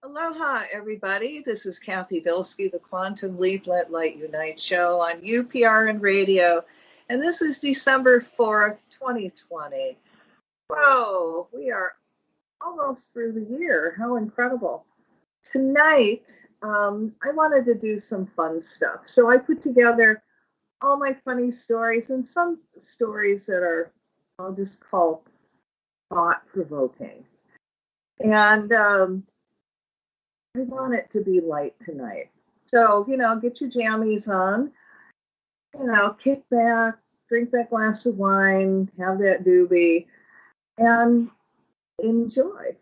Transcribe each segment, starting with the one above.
Aloha, everybody. This is Cathy Bilsky, the Quantum Leap Let Light Unite show on UPRN Radio. And this is December 4th, 2020. Whoa, we are almost through the year. How incredible. Tonight, I wanted to do some fun stuff. So I put together all my funny stories and some stories that are, I'll just call thought-provoking. And I want it to be light tonight. So, get your jammies on, kick back, drink that glass of wine, have that doobie, and enjoy.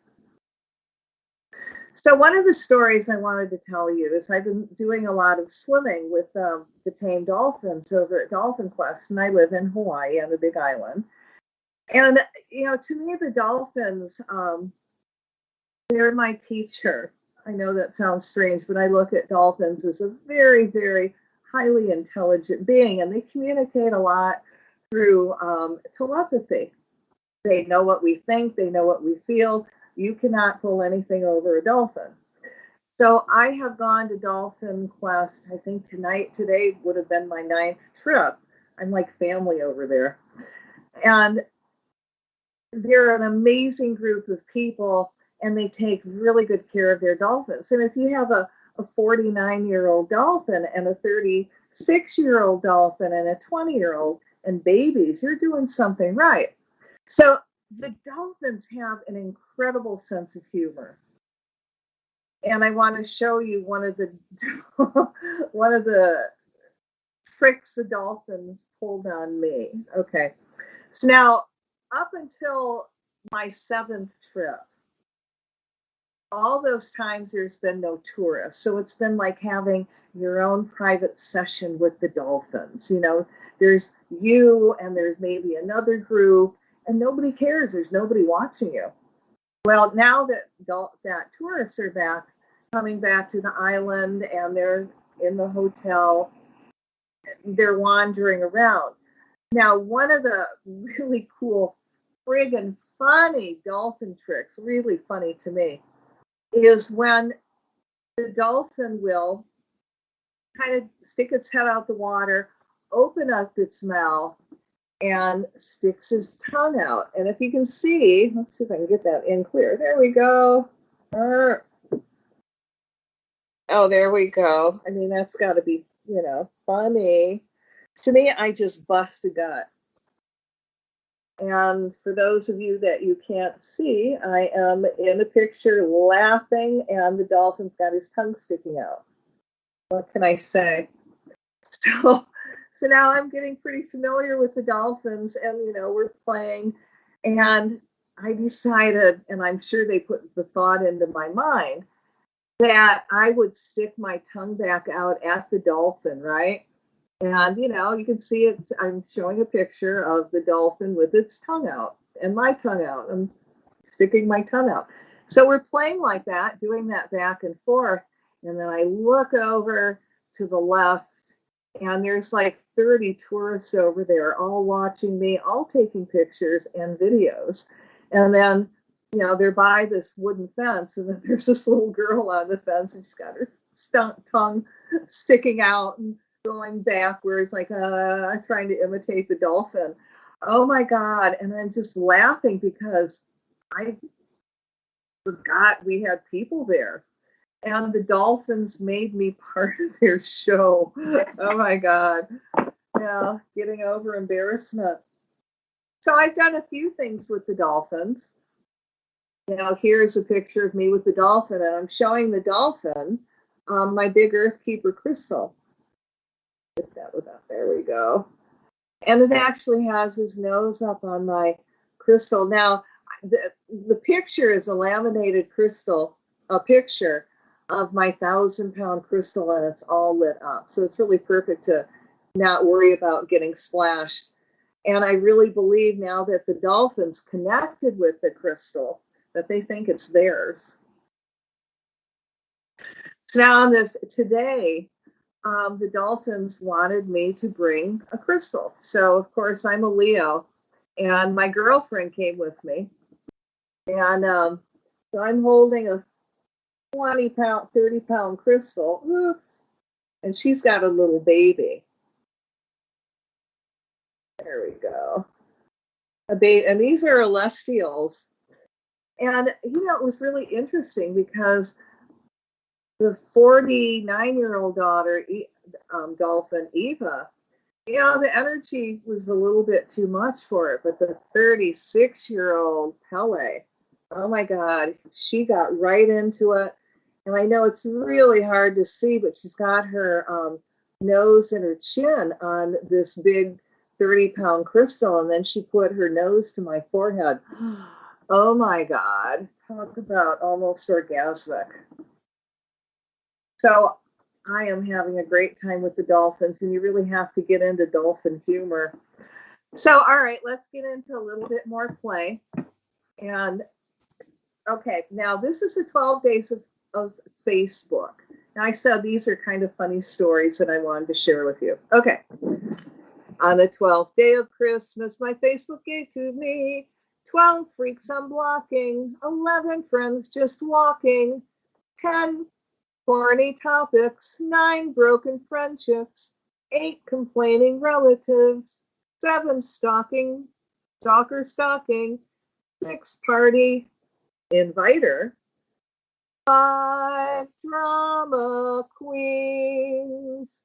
So one of the stories I wanted to tell you is I've been doing a lot of swimming with the tame dolphins over at Dolphin Quest, and I live in Hawaii on the Big Island. And, to me, the dolphins, they're my teacher. I know that sounds strange, but I look at dolphins as a very, very highly intelligent being, and they communicate a lot through telepathy. They know what we think, they know what we feel. You cannot pull anything over a dolphin. So I have gone to Dolphin Quest, I think today would have been my 9th trip. I'm like family over there. And they're an amazing group of people, and they take really good care of their dolphins. And if you have a 49-year-old dolphin and a 36-year-old dolphin and a 20-year-old and babies, you're doing something right. So the dolphins have an incredible sense of humor. And I want to show you one of the tricks the dolphins pulled on me. Okay. So now, up until my 7th trip, all those times there's been no tourists. So it's been like having your own private session with the dolphins. There's you and there's maybe another group, and nobody cares. There's nobody watching you. Well, now that tourists are coming back to the island, and they're in the hotel, they're wandering around. Now, one of the really cool, friggin' funny dolphin tricks, really funny to me, is when the dolphin will kind of stick its head out the water, open up its mouth, and sticks his tongue out. And if you can see, let's see if I can get that in clear. There we go. Oh, there we go. I mean, that's got to be, funny. To me, I just bust a gut. And for those of you that you can't see, I am in the picture laughing, and the dolphin's got his tongue sticking out. What can I say? So now I'm getting pretty familiar with the dolphins, and, we're playing. And I decided, and I'm sure they put the thought into my mind, that I would stick my tongue back out at the dolphin, right? And, you can see it. I'm showing a picture of the dolphin with its tongue out and my tongue out. I'm sticking my tongue out. So we're playing like that, doing that back and forth. And then I look over to the left, and there's like 30 tourists over there, all watching me, all taking pictures and videos. And then, they're by this wooden fence, and then there's this little girl on the fence, and she's got her tongue sticking out and going backwards, like I'm trying to imitate the dolphin. Oh my God. And I'm just laughing because I forgot we had people there. And the dolphins made me part of their show. Oh my God. Yeah, getting over embarrassment. So I've done a few things with the dolphins. Here's a picture of me with the dolphin, and I'm showing the dolphin my big Earth Keeper crystal. Get that with that. There we go. And it actually has his nose up on my crystal. Now, the picture is a laminated crystal, a picture of my 1,000-pound crystal, and it's all lit up. So it's really perfect to not worry about getting splashed. And I really believe now that the dolphins connected with the crystal, that they think it's theirs. So now on this today, the dolphins wanted me to bring a crystal. So, of course, I'm a Leo, and my girlfriend came with me. And so I'm holding a 20-pound, 30-pound crystal. Oops. And she's got a little baby. There we go. And these are celestials. And, it was really interesting because the 49-year-old daughter, dolphin, Eva, the energy was a little bit too much for it. But the 36-year-old Pele, oh my God, she got right into it. And I know it's really hard to see, but she's got her nose and her chin on this big 30-pound crystal. And then she put her nose to my forehead. Oh my God. Talk about almost orgasmic. So I am having a great time with the dolphins, and you really have to get into dolphin humor. So, all right, let's get into a little bit more play. And, okay, now this is the 12 days of Facebook. Now, I said these are kind of funny stories that I wanted to share with you. Okay. On the 12th day of Christmas, my Facebook gave to me 12 freaks unblocking, 11 friends just walking, 10 corny topics, 9 broken friendships, 8 complaining relatives, 7 stalker stalking, 6 party inviter, 5 drama queens,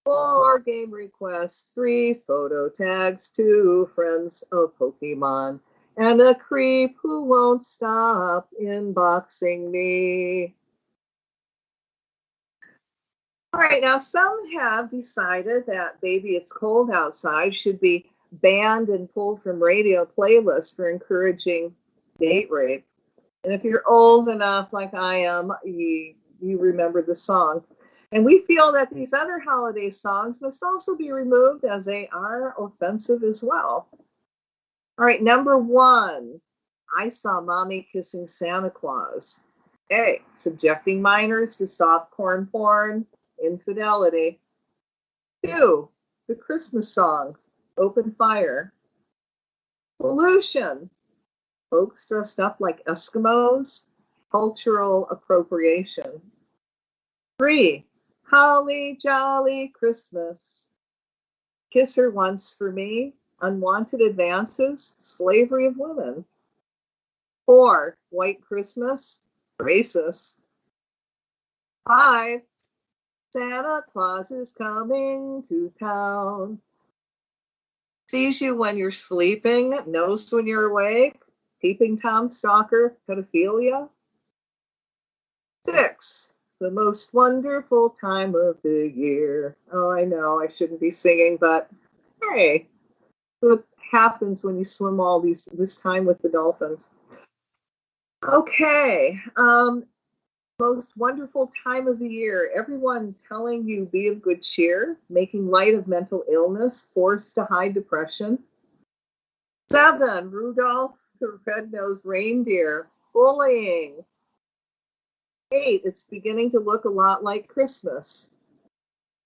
4 game requests, 3 photo tags, 2 friends of Pokemon, and a creep who won't stop inboxing me. All right, now some have decided that Baby It's Cold Outside should be banned and pulled from radio playlists for encouraging date rape. And if you're old enough like I am, you remember the song. And we feel that these other holiday songs must also be removed as they are offensive as well. All right, number 1, I Saw Mommy Kissing Santa Claus. A, subjecting minors to soft porn, infidelity. 2, the Christmas song, Open Fire. Pollution, folks dressed up like Eskimos, cultural appropriation. 3, Holly Jolly Christmas. Kiss Her Once for Me, unwanted advances, slavery of women. 4, White Christmas, racist. 5, Santa Claus is coming to town. Sees you when you're sleeping, knows when you're awake, peeping Tom stalker, pedophilia. 6, the most wonderful time of the year. Oh, I know, I shouldn't be singing, but hey, what happens when you swim all this time with the dolphins? Okay, most wonderful time of the year. Everyone telling you be of good cheer, making light of mental illness, forced to hide depression. 7, Rudolph the Red-Nosed Reindeer, bullying. 8, it's beginning to look a lot like Christmas.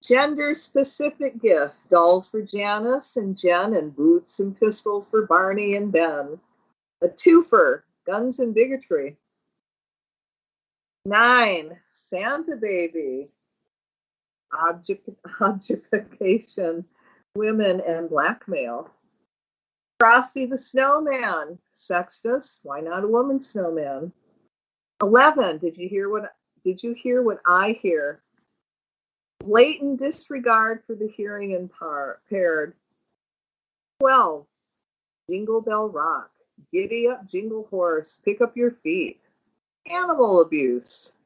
Gender-specific gift, dolls for Janice and Jen, and boots and pistols for Barney and Ben. A twofer, guns and bigotry. 9, Santa Baby, objectification, women, and blackmail. Frosty the Snowman, sexist, why not a woman snowman? 11, did you hear what I hear? Blatant disregard for the hearing impaired. 12, Jingle Bell Rock, giddy up jingle horse, pick up your feet. Animal abuse.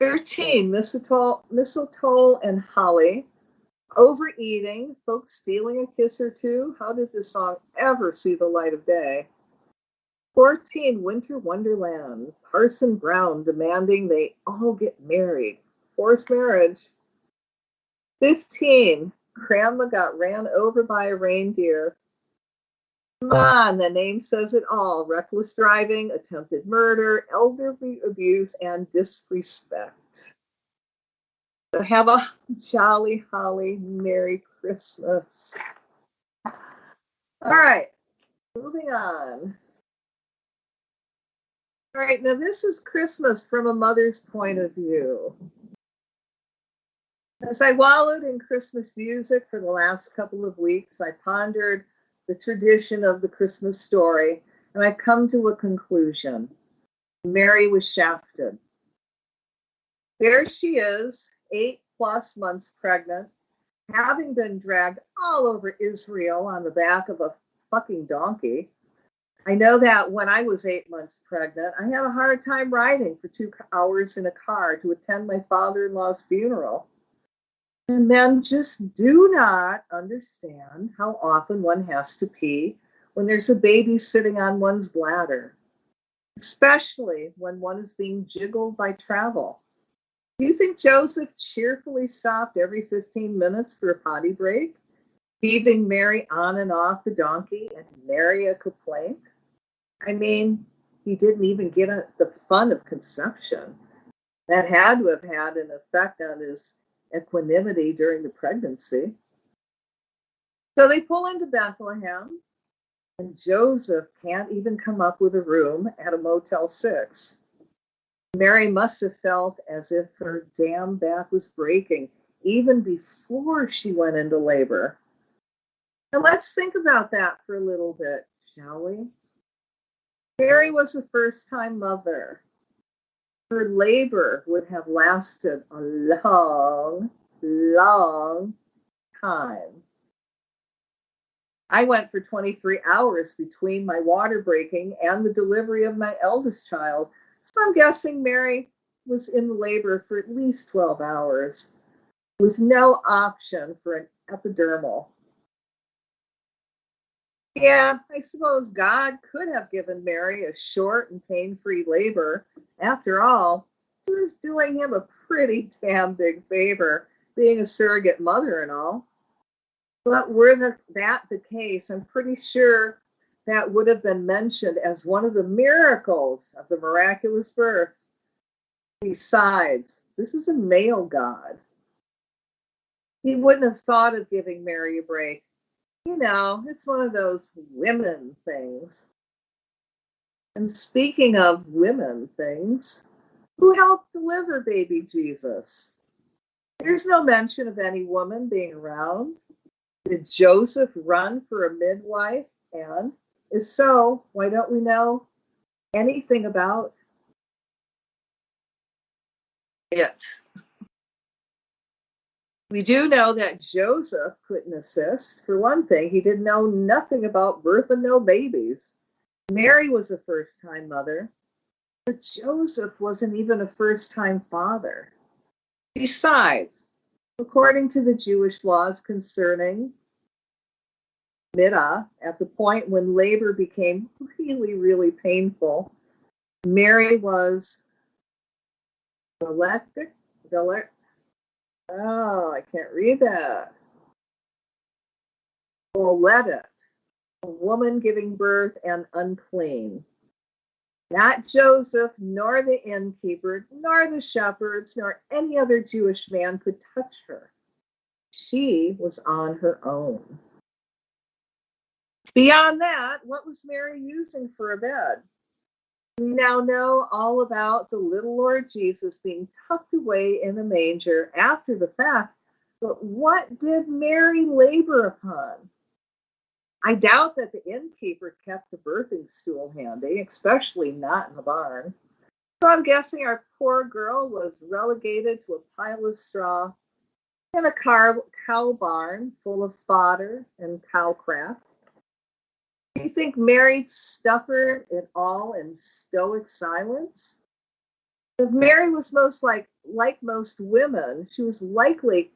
13, mistletoe and holly. Overeating, folks stealing a kiss or two. How did this song ever see the light of day? 14, Winter Wonderland. Parson Brown demanding they all get married. Forced marriage. 15, Grandma got ran over by a reindeer. Come on, the name says it all. Reckless driving, attempted murder, elderly abuse, and disrespect. So have a jolly, holly, Merry Christmas. All right, moving on. All right, now this is Christmas from a mother's point of view. As I wallowed in Christmas music for the last couple of weeks, I pondered the tradition of the Christmas story, and I've come to a conclusion. Mary was shafted. There she is, 8+ months pregnant, having been dragged all over Israel on the back of a fucking donkey. I know that when I was 8 months pregnant, I had a hard time riding for 2 hours in a car to attend my father-in-law's funeral. And men just do not understand how often one has to pee when there's a baby sitting on one's bladder, especially when one is being jiggled by travel. Do you think Joseph cheerfully stopped every 15 minutes for a potty break, heaving Mary on and off the donkey and nary a complaint? I mean, he didn't even get the fun of conception. That had to have had an effect on his equanimity during the pregnancy. So they pull into Bethlehem, and Joseph can't even come up with a room at a Motel 6. Mary must have felt as if her damn back was breaking even before she went into labor. And let's think about that for a little bit, shall we? Mary was a first-time mother. Her labor would have lasted a long, long time. I went for 23 hours between my water breaking and the delivery of my eldest child, so I'm guessing Mary was in labor for at least 12 hours, with no option for an epidural. Yeah, I suppose God could have given Mary a short and pain-free labor. After all, she was doing him a pretty damn big favor, being a surrogate mother and all. But were that the case, I'm pretty sure that would have been mentioned as one of the miracles of the miraculous birth. Besides, this is a male God. He wouldn't have thought of giving Mary a break. You know, it's one of those women things. And speaking of women things, who helped deliver baby Jesus? There's no mention of any woman being around. Did Joseph run for a midwife? And if so, why don't we know anything about it? We do know that Joseph couldn't assist. For one thing, he didn't know nothing about birth and no babies. Mary was a first-time mother, but Joseph wasn't even a first-time father. Besides, according to the Jewish laws concerning Midah, at the point when labor became really, really painful, Mary was I can't read that. Boletet, a woman giving birth and unclean. Not Joseph, nor the innkeeper, nor the shepherds, nor any other Jewish man could touch her. She was on her own. Beyond that, what was Mary using for a bed? We now know all about the little Lord Jesus being tucked away in a manger after the fact, but what did Mary labor upon? I doubt that the innkeeper kept the birthing stool handy, especially not in the barn. So I'm guessing our poor girl was relegated to a pile of straw in a cow barn full of fodder and cow crap. Do you think Mary suffered it all in stoic silence? If Mary was like most women, she was likely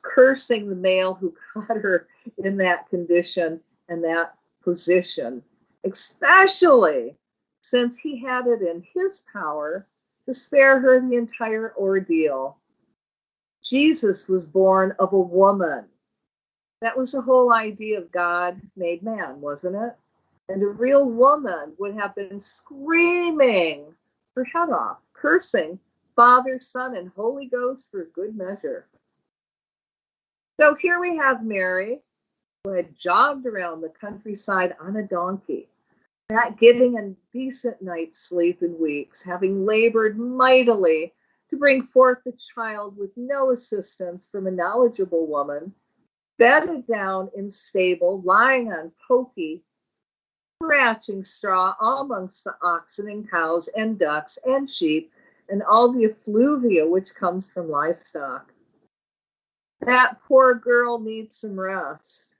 cursing the male who caught her in that condition and that position, especially since he had it in his power to spare her the entire ordeal. Jesus was born of a woman. That was the whole idea of God made man, wasn't it? And a real woman would have been screaming her head off, cursing Father, Son, and Holy Ghost for good measure. So here we have Mary, who had jogged around the countryside on a donkey. not getting a decent night's sleep in weeks, having labored mightily to bring forth the child with no assistance from a knowledgeable woman, bedded down in stable, lying on pokey, scratching straw all amongst the oxen and cows and ducks and sheep and all the effluvia which comes from livestock. That poor girl needs some rest.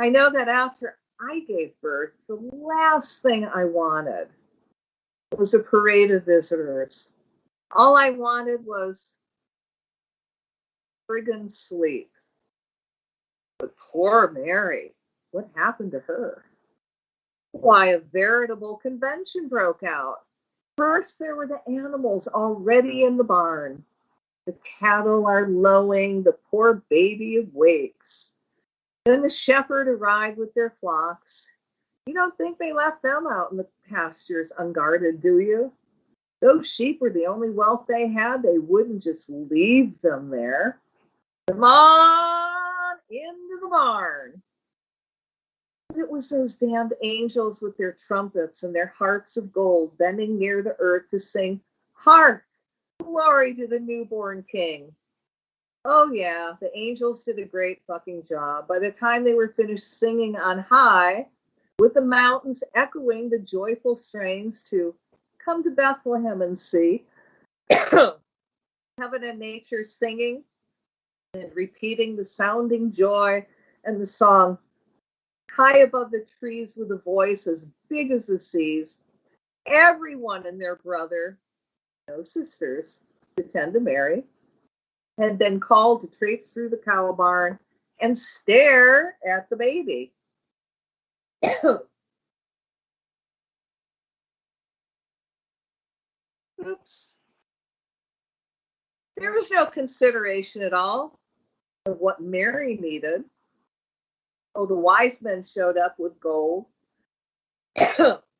I know that after I gave birth, the last thing I wanted was a parade of visitors. All I wanted was friggin' sleep. But poor Mary, what happened to her? Why, a veritable convention broke out. First, there were the animals already in the barn. The cattle are lowing, the poor baby awakes. Then the shepherd arrived with their flocks. You don't think they left them out in the pastures unguarded, do you? Those sheep were the only wealth they had. They wouldn't just leave them there. Come on into the barn. It was those damned angels with their trumpets and their harps of gold bending near the earth to sing, "Hark, glory to the newborn king." Oh yeah, the angels did a great fucking job. By the time they were finished singing on high, with the mountains echoing the joyful strains to "Come to Bethlehem and see," heaven and nature singing and repeating the sounding joy and the song, high above the trees with a voice as big as the seas, everyone and their brother, no sisters, pretend to marry, had been called to traipse through the cow barn and stare at the baby. Oops. There was no consideration at all of what Mary needed. Oh, the wise men showed up with gold,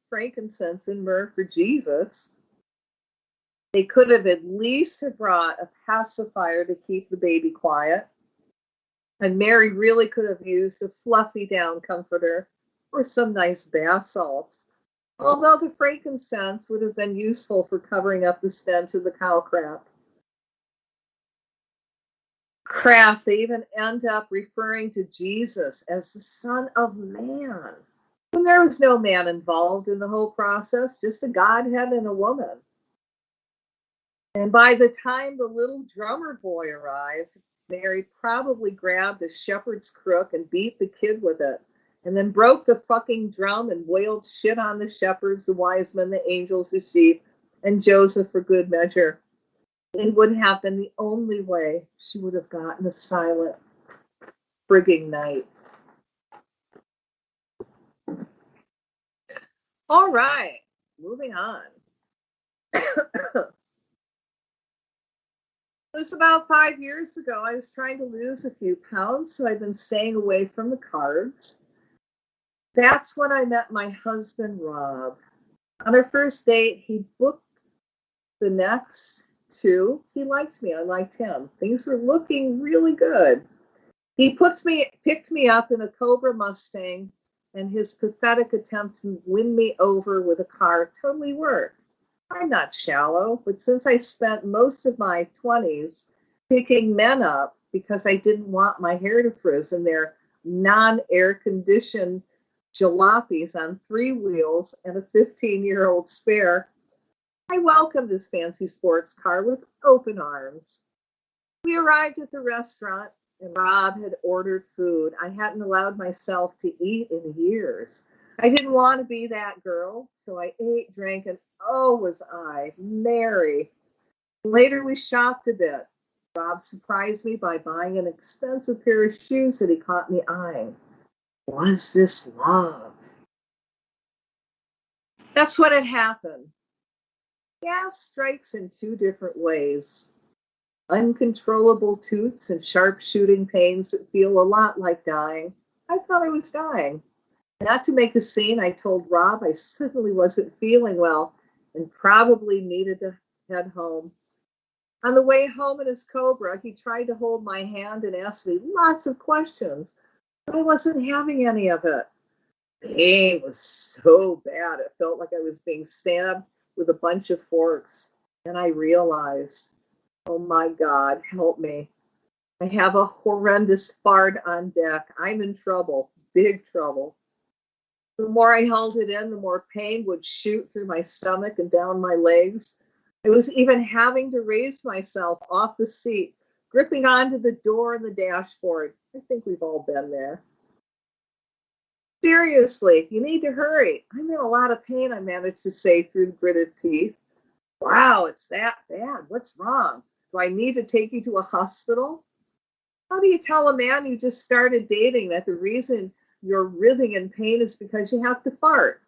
frankincense, and myrrh for Jesus. They could have at least have brought a pacifier to keep the baby quiet. And Mary really could have used a fluffy down comforter or some nice bath salts. Although the frankincense would have been useful for covering up the stench of the cow crap. They even end up referring to Jesus as the Son of Man. And there was no man involved in the whole process, just a Godhead and a woman. And by the time the little drummer boy arrived, Mary probably grabbed a shepherd's crook and beat the kid with it, and then broke the fucking drum and wailed shit on the shepherds, the wise men, the angels, the sheep, and Joseph for good measure. It would have been the only way she would have gotten a silent frigging night. All right, moving on. It was about 5 years ago. I was trying to lose a few pounds, so I've been staying away from the carbs. That's when I met my husband, Rob. On our first date, he booked the next two. He liked me. I liked him. Things were looking really good. He picked me up in a Cobra Mustang, and his pathetic attempt to win me over with a car totally worked. I'm not shallow, but since I spent most of my 20s picking men up because I didn't want my hair to frizz in their non-air-conditioned jalopies on 3 wheels and a 15-year-old spare, I welcomed his fancy sports car with open arms. We arrived at the restaurant, and Rob had ordered food I hadn't allowed myself to eat in years. I didn't want to be that girl, so I ate, drank, and oh, was I merry. Later, we shopped a bit. Rob surprised me by buying an expensive pair of shoes that he caught me eyeing. Was this love? That's what had happened. Gas strikes in 2 different ways. Uncontrollable toots and sharp shooting pains that feel a lot like dying. I thought I was dying. Not to make a scene, I told Rob I certainly wasn't feeling well and probably needed to head home. On the way home in his Cobra, he tried to hold my hand and ask me lots of questions, but I wasn't having any of it. pain was so bad. It felt like I was being stabbed with a bunch of forks. And I realized, oh my God, help me. I have a horrendous fart on deck. I'm in trouble, big trouble. The more I held it in, the more pain would shoot through my stomach and down my legs. I was even having to raise myself off the seat, gripping onto the door and the dashboard. I think we've all been there. Seriously, you need to hurry. I'm in a lot of pain, I managed to say through gritted teeth. Wow, it's that bad. What's wrong? Do I need to take you to a hospital? How do you tell a man you just started dating that the reason you're writhing in pain is because you have to fart?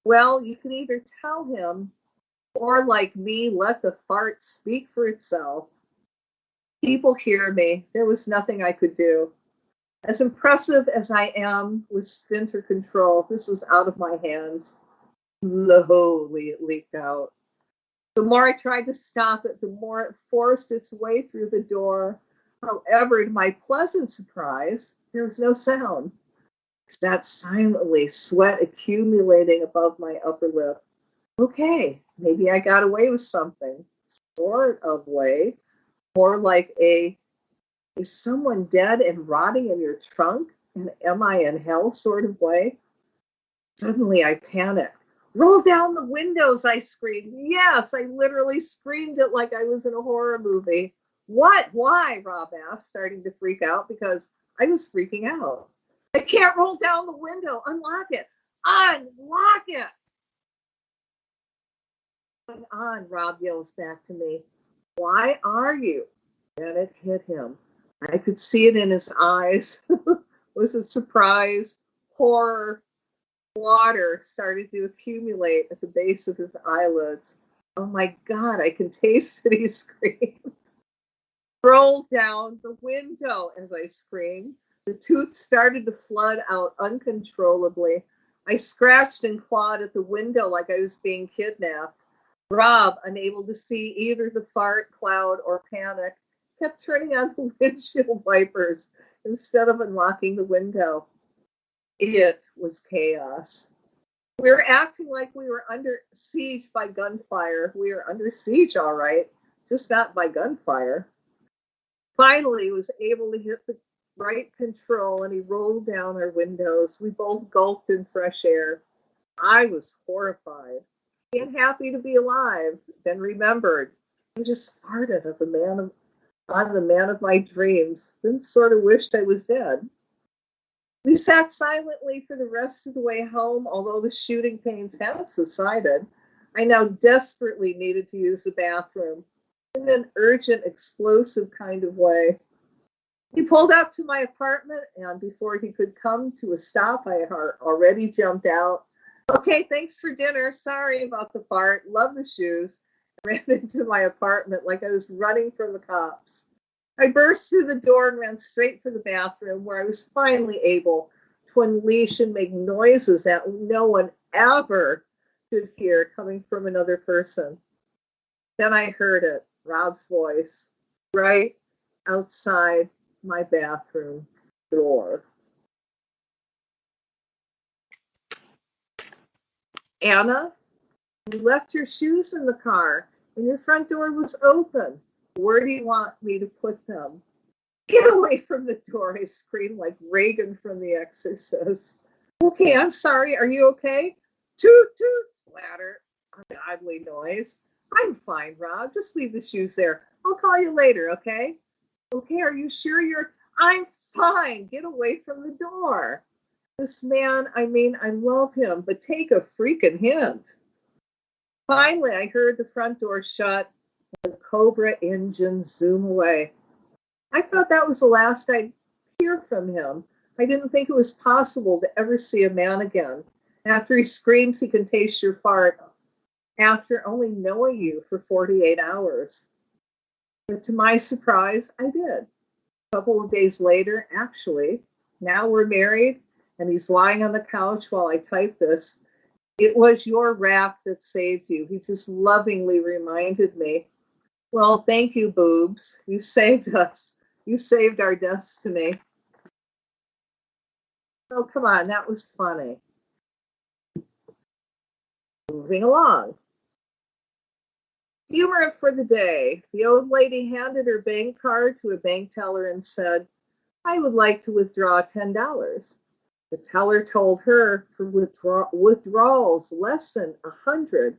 Well, you can either tell him or, like me, let the fart speak for itself. People hear me. There was nothing I could do. As impressive as I am with sphincter control, this was out of my hands. Slowly it leaked out. The more I tried to stop it, the more it forced its way through the door. However, to my pleasant surprise, there was no sound. I sat silently, sweat accumulating above my upper lip. Okay, maybe I got away with something. Sort of way. More like is someone dead and rotting in your trunk? And am I in hell sort of way? Suddenly I panicked. Roll down the windows, I screamed. Yes, I literally screamed it like I was in a horror movie. What? Why? Rob asked, starting to freak out because I was freaking out. I can't roll down the window. Unlock it. Unlock it. On, Rob yells back to me. Why are you? And it hit him. I could see it in his eyes. Was it surprise, horror? Water started to accumulate at the base of his eyelids. Oh my God, I can taste it, he screamed. Roll down the window as I screamed. The tooth started to flood out uncontrollably. I scratched and clawed at the window like I was being kidnapped. Rob, unable to see either the fart cloud or panic, kept turning on the windshield wipers instead of unlocking the window. It was chaos. We were acting like we were under siege by gunfire. We were under siege, all right, just not by gunfire. Finally, he was able to hit the right control, and he rolled down our windows. We both gulped in fresh air. I was horrified and happy to be alive. Then remembered, I just farted on the man of my dreams. Then sort of wished I was dead. We sat silently for the rest of the way home, although the shooting pains had subsided. I now desperately needed to use the bathroom in an urgent, explosive kind of way. He pulled up to my apartment, and before he could come to a stop, I had already jumped out. Okay, thanks for dinner. Sorry about the fart. Love the shoes. I ran into my apartment like I was running from the cops. I burst through the door and ran straight for the bathroom, where I was finally able to unleash and make noises that no one ever could hear coming from another person. Then I heard it, Rob's voice, right outside my bathroom door. Anna, you left your shoes in the car, and your front door was open. Where do you want me to put them? Get away from the door, I screamed like Reagan from The Exorcist. Okay, I'm sorry. Are you okay? Toot, toot, splatter. Ungodly noise. I'm fine, Rob. Just leave the shoes there. I'll call you later, okay? Okay, are you sure I'm fine. Get away from the door. This man, I love him, but take a freaking hint. Finally, I heard the front door shut. The Cobra engine zoom away. I thought that was the last I'd hear from him. I didn't think it was possible to ever see a man again. After he screams he can taste your fart, after only knowing you for 48 hours. But to my surprise, I did. A couple of days later, actually, now we're married, and he's lying on the couch while I type this. It was your rap that saved you. He just lovingly reminded me. Well, thank you, boobs. You saved us. You saved our destiny. Oh, come on, that was funny. Moving along. Humor for the day. The old lady handed her bank card to a bank teller and said, I would like to withdraw $10. The teller told her for withdrawals less than 100,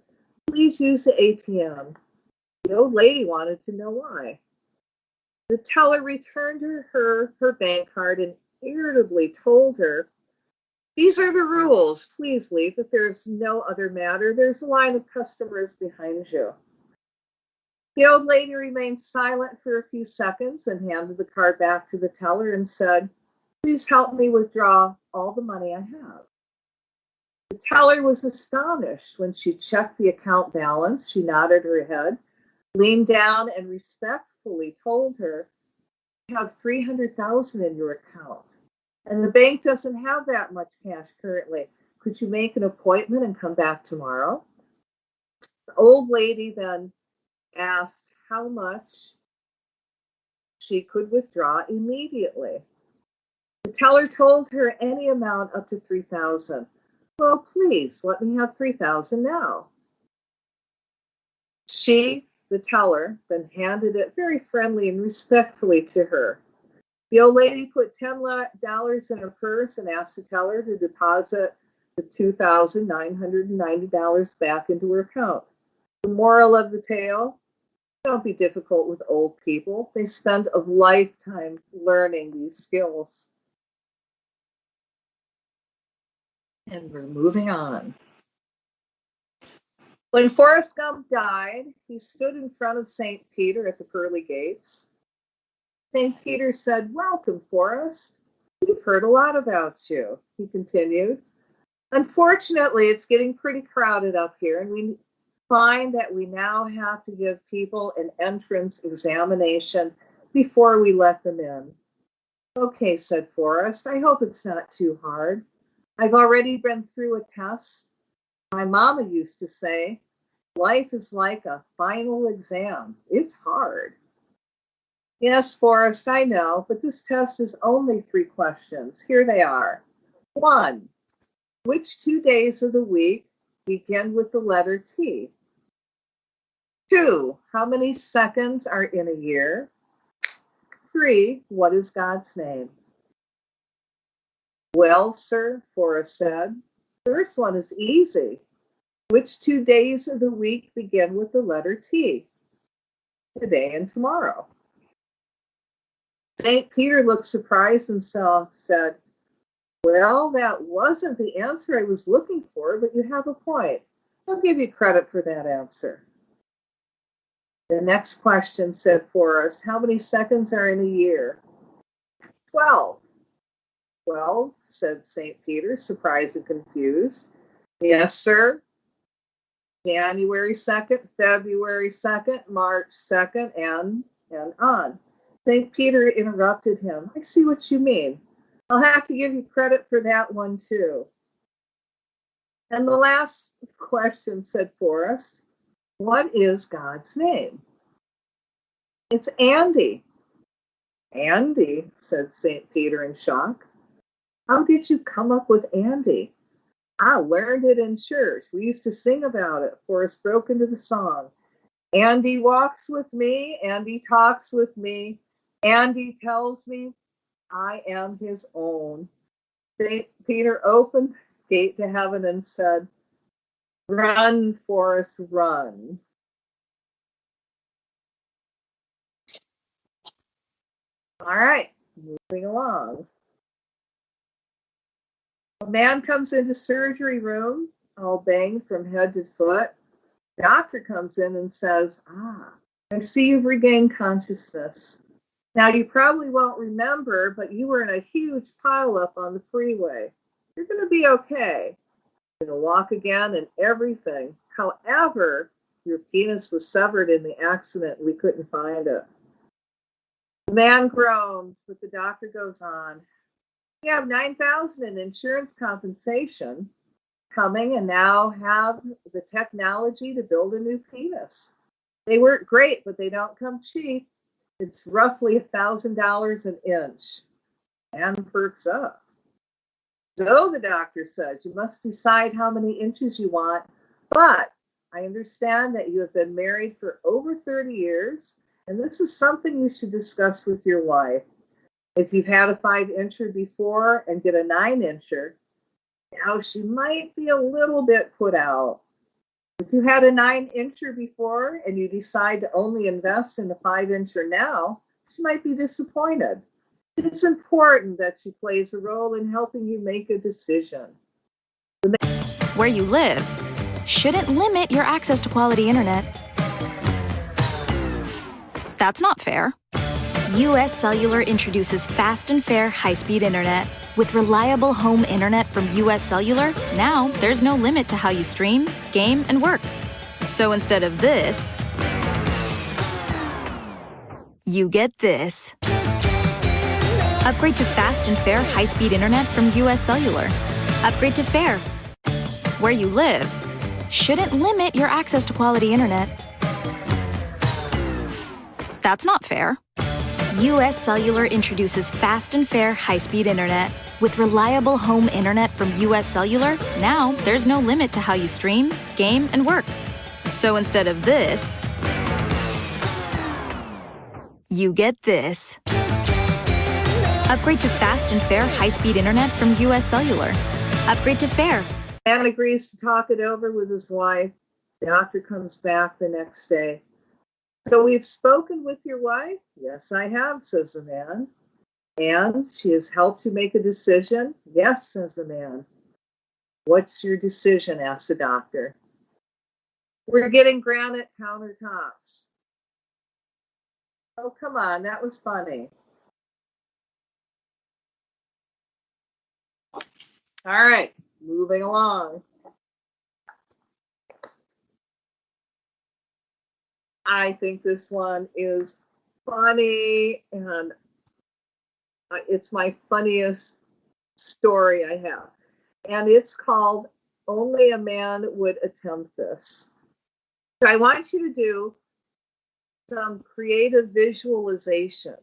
please use the ATM. The old lady wanted to know why. The teller returned her bank card and irritably told her, these are the rules. Please leave. If there's no other matter, there's a line of customers behind you. The old lady remained silent for a few seconds and handed the card back to the teller and said, please help me withdraw all the money I have. The teller was astonished. When she checked the account balance, she nodded her head, leaned down, and respectfully told her, you have $300,000 in your account, and the bank doesn't have that much cash currently. Could you make an appointment and come back tomorrow? The old lady then asked how much she could withdraw immediately. The teller told her any amount up to $3,000. Well, please, let me have $3,000 now. She, the teller, then handed it very friendly and respectfully to her. The old lady put $10 in her purse and asked the teller to deposit the $2,990 back into her account. The moral of the tale, don't be difficult with old people. They spend a lifetime learning these skills. And we're moving on. When Forrest Gump died, he stood in front of St. Peter at the pearly gates. St. Peter said, welcome, Forrest. We've heard a lot about you, he continued. Unfortunately, it's getting pretty crowded up here, and we find that we now have to give people an entrance examination before we let them in. Okay, said Forrest, I hope it's not too hard. I've already been through a test. My mama used to say, life is like a final exam. It's hard. Yes, Forrest, I know, but this test is only 3 questions. Here they are. 1, which 2 days of the week begin with the letter T? 2, how many seconds are in a year? 3, what is God's name? Well, sir, Forrest said, first one is easy. Which 2 days of the week begin with the letter T? Today and tomorrow. St. Peter looked surprised and said, well, that wasn't the answer I was looking for, but you have a point. I'll give you credit for that answer. The next question, said Forrest, how many seconds are in a year? 12. 12, said St. Peter, surprised and confused. Yes, sir. January 2nd, February 2nd, March 2nd, and on. St. Peter interrupted him. I see what you mean. I'll have to give you credit for that one, too. And the last question, said Forrest, what is God's name? It's Andy. Andy, said St. Peter in shock. How did you come up with Andy? I learned it in church. We used to sing about it. Forrest broke into the song. Andy walks with me. Andy talks with me. Andy tells me I am his own. St. Peter opened the gate to heaven and said, run, Forrest, run. All right, moving along. A man comes into surgery room, all banged from head to foot. Doctor comes in and says, I see you've regained consciousness. Now, you probably won't remember, but you were in a huge pileup on the freeway. You're going to be okay. You're going to walk again and everything. However, your penis was severed in the accident. We couldn't find it. The man groans, but the doctor goes on. You have $9,000 in insurance compensation coming and now have the technology to build a new penis. They work great, but they don't come cheap. It's roughly $1,000 an inch. And perks up. So the doctor says, you must decide how many inches you want, but I understand that you have been married for over 30 years, and this is something you should discuss with your wife. If you've had a 5-incher before and get a 9-incher, now she might be a little bit put out. If you had a 9-incher before and you decide to only invest in the 5-incher now, she might be disappointed. It's important that she plays a role in helping you make a decision. Where you live shouldn't limit your access to quality internet. That's not fair. US Cellular introduces fast and fair high-speed internet. With reliable home internet from US Cellular, now there's no limit to how you stream, game, and work. So instead of this, you get this. Upgrade to fast and fair high-speed internet from US Cellular. Upgrade to fair. Where you live shouldn't limit your access to quality internet. That's not fair. US Cellular introduces fast and fair high-speed internet. With reliable home internet from US Cellular, now there's no limit to how you stream, game, and work. So instead of this, you get this. Upgrade to fast and fair high-speed internet from US Cellular. Upgrade to fair. Man agrees to talk it over with his wife. The doctor comes back the next day. So we've spoken with your wife? Yes, I have, says the man. And she has helped you make a decision? Yes, says the man. What's your decision? Asks the doctor. We're getting granite countertops. Oh, come on, that was funny. All right, moving along. I think this one is funny, and it's my funniest story I have. And it's called Only a Man Would Attempt This. So I want you to do some creative visualization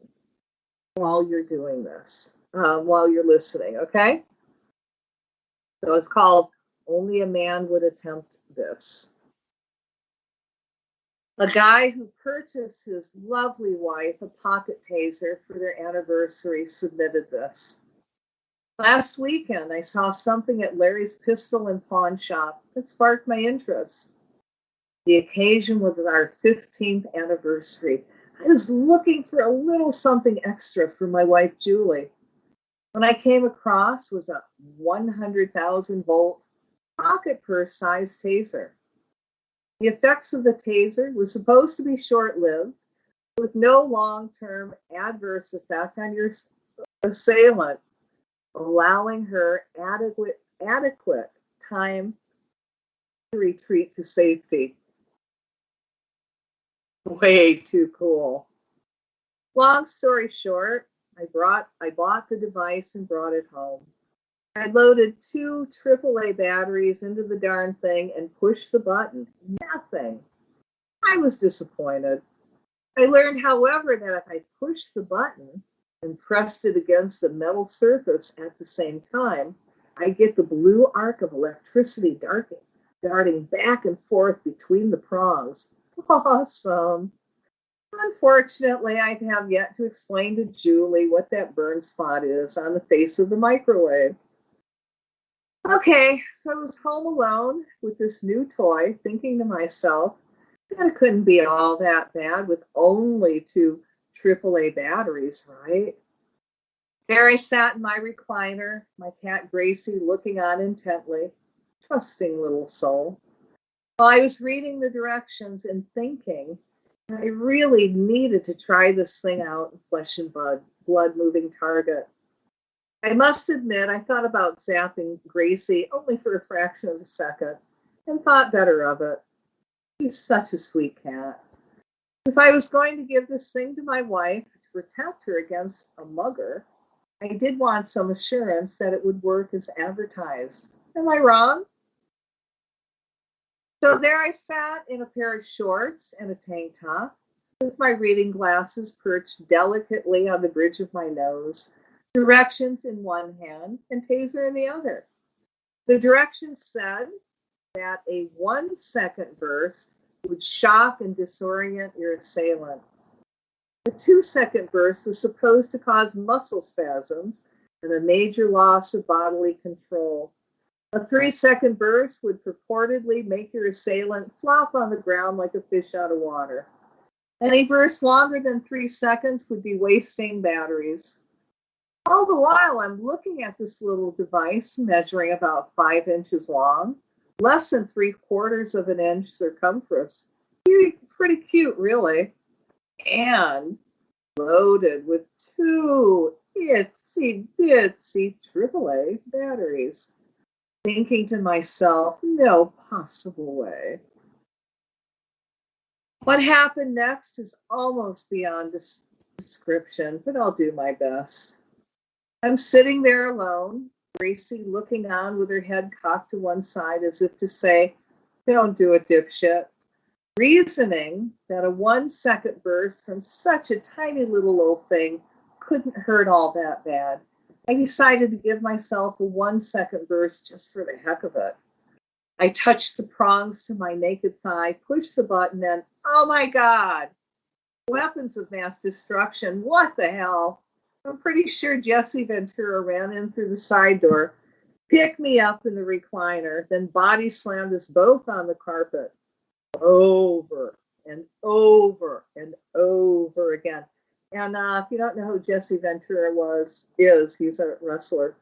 while you're doing this, while you're listening, okay? So it's called Only a Man Would Attempt This. A guy who purchased his lovely wife a pocket taser for their anniversary submitted this. Last weekend, I saw something at Larry's Pistol and Pawn Shop that sparked my interest. The occasion was our 15th anniversary. I was looking for a little something extra for my wife, Julie. When I came across was a 100,000 volt pocket purse sized taser. The effects of the taser was supposed to be short-lived, with no long-term adverse effect on your assailant, allowing her adequate time to retreat to safety. Way too cool. Long story short, I bought the device and brought it home. I loaded 2 AAA batteries into the darn thing and pushed the button. Nothing. I was disappointed. I learned, however, that if I pushed the button and pressed it against the metal surface at the same time, I'd get the blue arc of electricity darting back and forth between the prongs. Awesome. Unfortunately, I have yet to explain to Julie what that burn spot is on the face of the microwave. Okay, so I was home alone with this new toy, thinking to myself, that it couldn't be all that bad with only 2 AAA batteries, right? There I sat in my recliner, my cat Gracie looking on intently, trusting little soul. While I was reading the directions and thinking, I really needed to try this thing out in flesh and blood-moving target. I must admit, I thought about zapping Gracie only for a fraction of a second and thought better of it. She's such a sweet cat. If I was going to give this thing to my wife to protect her against a mugger, I did want some assurance that it would work as advertised. Am I wrong? So there I sat in a pair of shorts and a tank top, with my reading glasses perched delicately on the bridge of my nose, directions in one hand and taser in the other. The directions said that a 1 second burst would shock and disorient your assailant. The 2 second burst was supposed to cause muscle spasms and a major loss of bodily control. A 3 second burst would purportedly make your assailant flop on the ground like a fish out of water. Any burst longer than 3 seconds would be wasting batteries. All the while, I'm looking at this little device measuring about 5 inches long, less than 3/4 of an inch circumference. Pretty cute, really. And loaded with 2 itsy bitsy AAA batteries. Thinking to myself, no possible way. What happened next is almost beyond description, but I'll do my best. I'm sitting there alone, Gracie looking on with her head cocked to one side as if to say, don't do it, dipshit. Reasoning that a 1 second burst from such a tiny little old thing couldn't hurt all that bad. I decided to give myself a 1 second burst just for the heck of it. I touched the prongs to my naked thigh, pushed the button, and oh my God! Weapons of mass destruction, what the hell? I'm pretty sure Jesse Ventura ran in through the side door, picked me up in the recliner, then body slammed us both on the carpet. Over and over and over again. And if you don't know who Jesse Ventura he's a wrestler.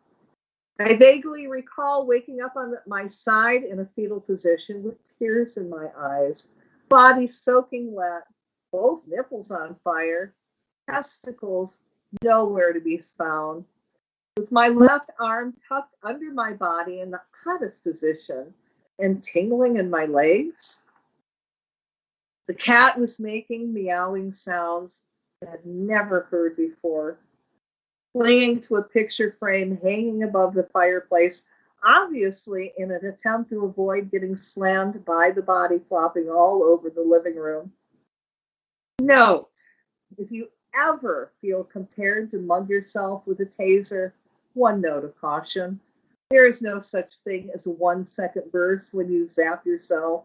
I vaguely recall waking up on my side in a fetal position with tears in my eyes, body soaking wet, both nipples on fire, testicles nowhere to be found, with my left arm tucked under my body in the hottest position and tingling in my legs. The cat was making meowing sounds I had never heard before, clinging to a picture frame hanging above the fireplace, obviously in an attempt to avoid getting slammed by the body flopping all over the living room. Note, if you ever feel compelled to mug yourself with a taser, one note of caution. There is no such thing as a 1 second burst when you zap yourself.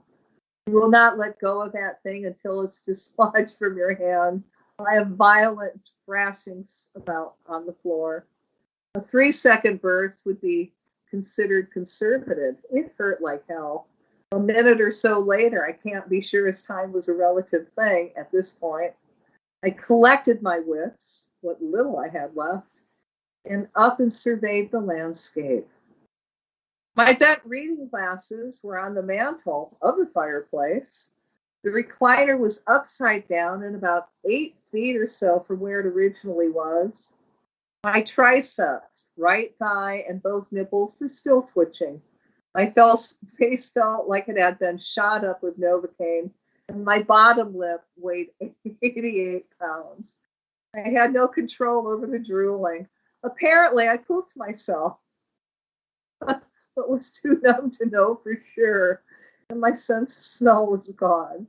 You will not let go of that thing until it's dislodged from your hand by a violent thrashing about on the floor. A 3 second burst would be considered conservative. It hurt like hell. A minute or so later, I can't be sure as time was a relative thing at this point, I collected my wits, what little I had left, and up and surveyed the landscape. My bent reading glasses were on the mantle of the fireplace. The recliner was upside down and about 8 feet or so from where it originally was. My triceps, right thigh, and both nipples were still twitching. My face felt like it had been shot up with Novocaine, and my bottom lip weighed 88 pounds. I had no control over the drooling. Apparently, I pooped myself, but was too numb to know for sure, and my sense of smell was gone.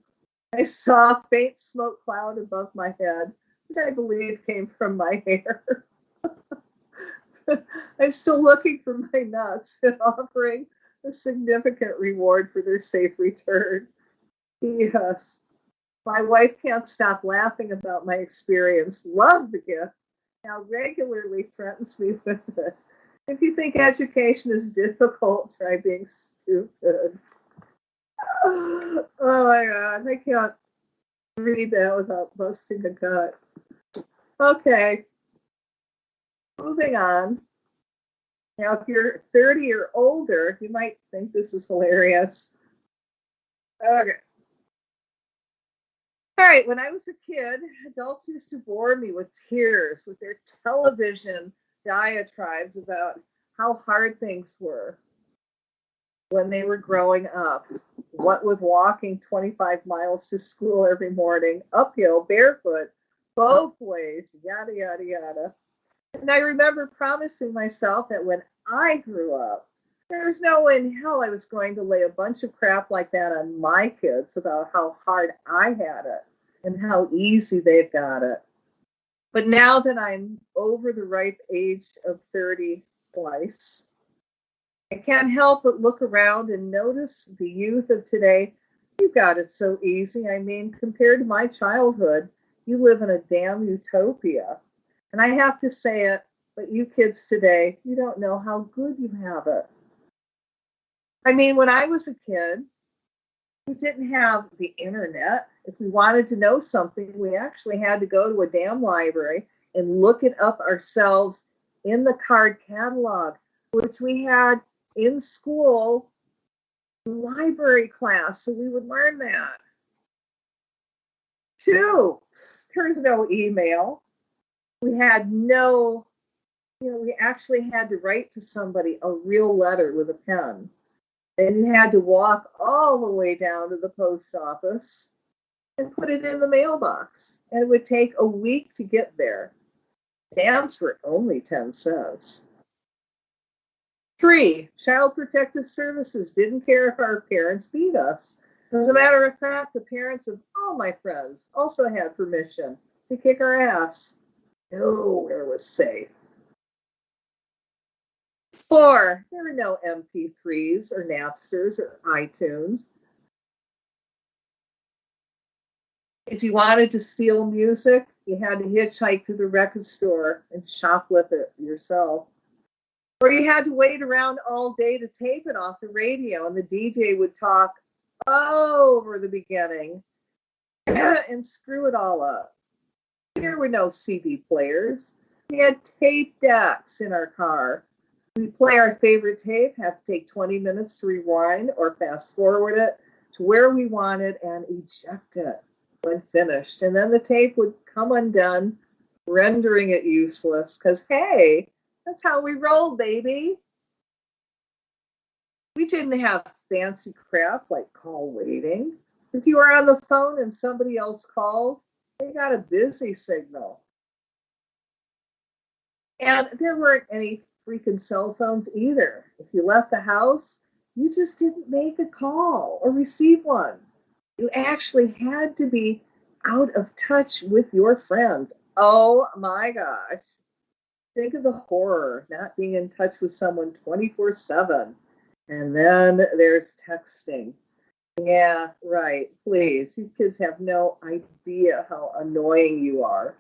I saw a faint smoke cloud above my head, which I believe came from my hair. I'm still looking for my nuts and offering a significant reward for their safe return. Yes, my wife can't stop laughing about my experience. Love the gift. Now regularly threatens me with it. If you think education is difficult, try being stupid. Oh my God, I can't read that without busting a gut. Okay, moving on. Now, if you're 30 or older, you might think this is hilarious. Okay. All right, when I was a kid, adults used to bore me with tears with their television diatribes about how hard things were when they were growing up. What with walking 25 miles to school every morning, uphill, barefoot, both ways, yada, yada, yada. And I remember promising myself that when I grew up, there was no way in hell I was going to lay a bunch of crap like that on my kids about how hard I had it and how easy they've got it. But now that I'm over the ripe age of 30 twice, I can't help but look around and notice the youth of today. You got it so easy. I mean, compared to my childhood, you live in a damn utopia. And I have to say it, but you kids today, you don't know how good you have it. I mean, when I was a kid, we didn't have the internet. If we wanted to know something, we actually had to go to a damn library and look it up ourselves in the card catalog, which we had in school library class, so we would learn that. 2, there's no email. We had no, we actually had to write to somebody a real letter with a pen. And you had to walk all the way down to the post office and put it in the mailbox. And it would take a week to get there. Stamps were only 10 cents. 3, Child Protective Services didn't care if our parents beat us. As a matter of fact, the parents of all my friends also had permission to kick our ass. Nowhere was safe. 4, there were no MP3s or Napsters or iTunes. If you wanted to steal music, you had to hitchhike to the record store and shoplift it yourself. Or you had to wait around all day to tape it off the radio, and the DJ would talk over the beginning and screw it all up. There were no CD players. We had tape decks in our car. We'd play our favorite tape, have to take 20 minutes to rewind or fast forward it to where we wanted and eject it when finished. And then the tape would come undone, rendering it useless because, hey, that's how we roll, baby. We didn't have fancy crap like call waiting. If you were on the phone and somebody else called, they got a busy signal. And there weren't any freaking cell phones either. If you left the house, you just didn't make a call or receive one. You actually had to be out of touch with your friends. Oh my gosh. Think of the horror, not being in touch with someone 24/7. And then there's texting. Yeah, right. Please. You kids have no idea how annoying you are.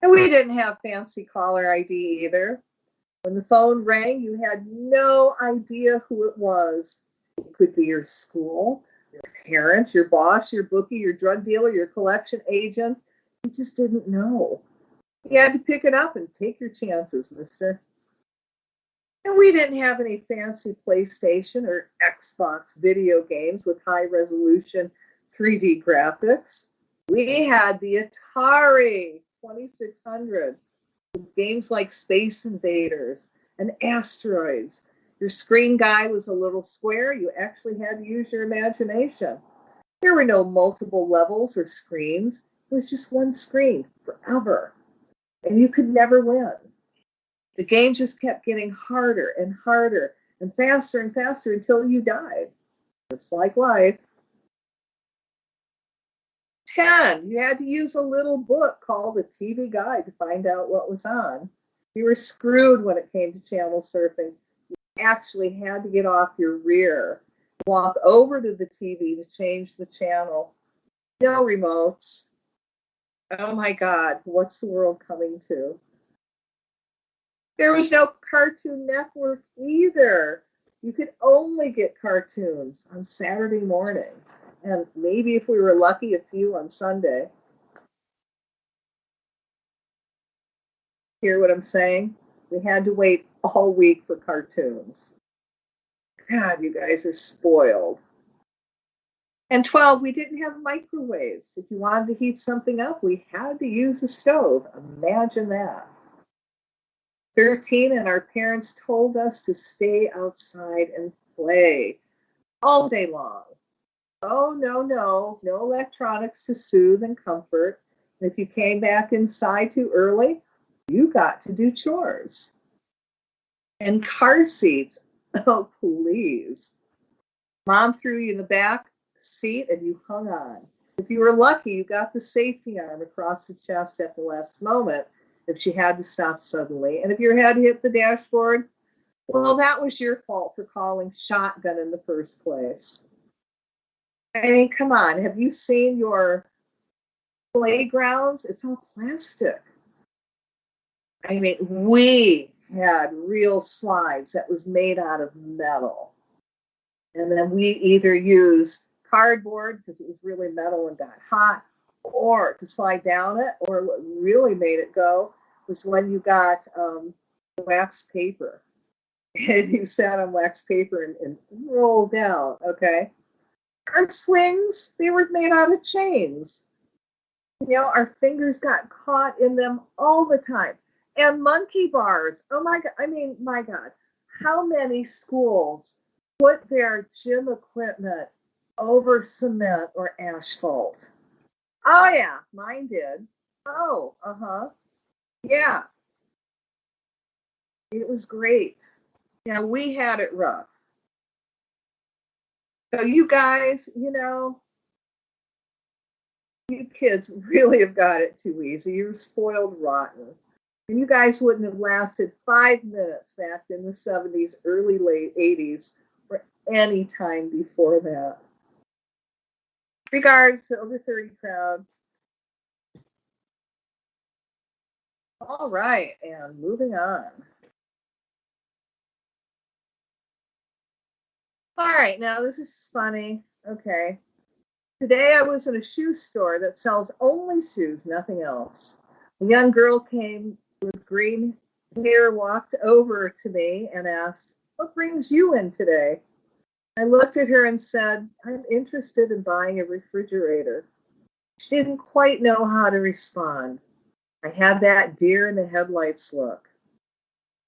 And we didn't have fancy caller ID either. When the phone rang, you had no idea who it was. It could be your school, your parents, your boss, your bookie, your drug dealer, your collection agent. You just didn't know. You had to pick it up and take your chances, mister. And we didn't have any fancy PlayStation or Xbox video games with high-resolution 3D graphics. We had the Atari 2600 with games like Space Invaders and Asteroids. Your screen guy was a little square. You actually had to use your imagination. There were no multiple levels or screens. It was just one screen forever. And you could never win. The game just kept getting harder and harder and faster until you died. Just like life. 10, you had to use a little book called a TV Guide to find out what was on. You were screwed when it came to channel surfing. You actually had to get off your rear, walk over to the TV to change the channel. No remotes. Oh my God, what's the world coming to? There was no Cartoon Network either. You could only get cartoons on Saturday morning. And maybe if we were lucky, a few on Sunday. Hear what I'm saying? We had to wait all week for cartoons. God, you guys are spoiled. And 12, we didn't have microwaves. If you wanted to heat something up, we had to use a stove. Imagine that. 13, and our parents told us to stay outside and play all day long. Oh, no electronics to soothe and comfort. And if you came back inside too early, you got to do chores. And car seats, oh, please. Mom threw you in the back seat and you hung on. If you were lucky, you got the safety arm across the chest at the last moment if she had to stop suddenly. And if your head hit the dashboard, well, that was your fault for calling shotgun in the first place. I mean, come on. Have you seen your playgrounds? It's all plastic. I mean, we had real slides that was made out of metal. And then we either used cardboard because it was really metal and got hot, or to slide down it, or what really made it go was when you got wax paper. And you sat on wax paper and rolled down, okay? Our swings, they were made out of chains. You know, our fingers got caught in them all the time. And monkey bars, oh my God, I mean, my God, how many schools put their gym equipment over cement or asphalt? Oh yeah, mine did. Oh, yeah. It was great. Yeah, we had it rough. So you guys, you know, you kids really have got it too easy. You're spoiled rotten. And you guys wouldn't have lasted 5 minutes back in the 70s, early, late 80s, or any time before that. Regards to over 30 crowd. All right, and moving on. All right, now this is funny. Okay. Today I was in a shoe store that sells only shoes, nothing else. A young girl came with green hair, walked over to me and asked, "What brings you in today?" I looked at her and said, "I'm interested in buying a refrigerator." She didn't quite know how to respond. I had that deer in the headlights look.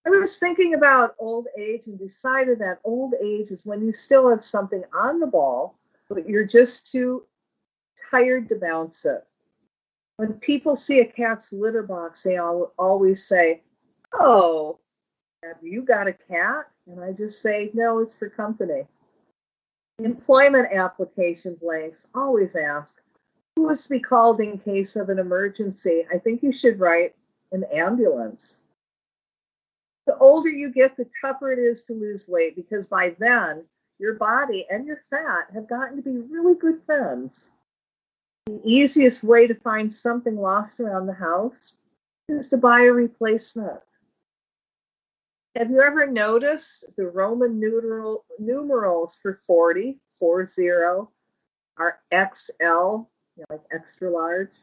I was thinking about old age and decided that old age is when you still have something on the ball, but you're just too tired to bounce it. When people see a cat's litter box, they always say, "Oh, have you got a cat?" And I just say, "No, it's for company." Employment application blanks always ask, "Who is to be called in case of an emergency?" I think you should write an ambulance. The older you get, the tougher it is to lose weight because by then, your body and your fat have gotten to be really good friends. The easiest way to find something lost around the house is to buy a replacement. Have you ever noticed the Roman numerals for 40 are XL, like extra large?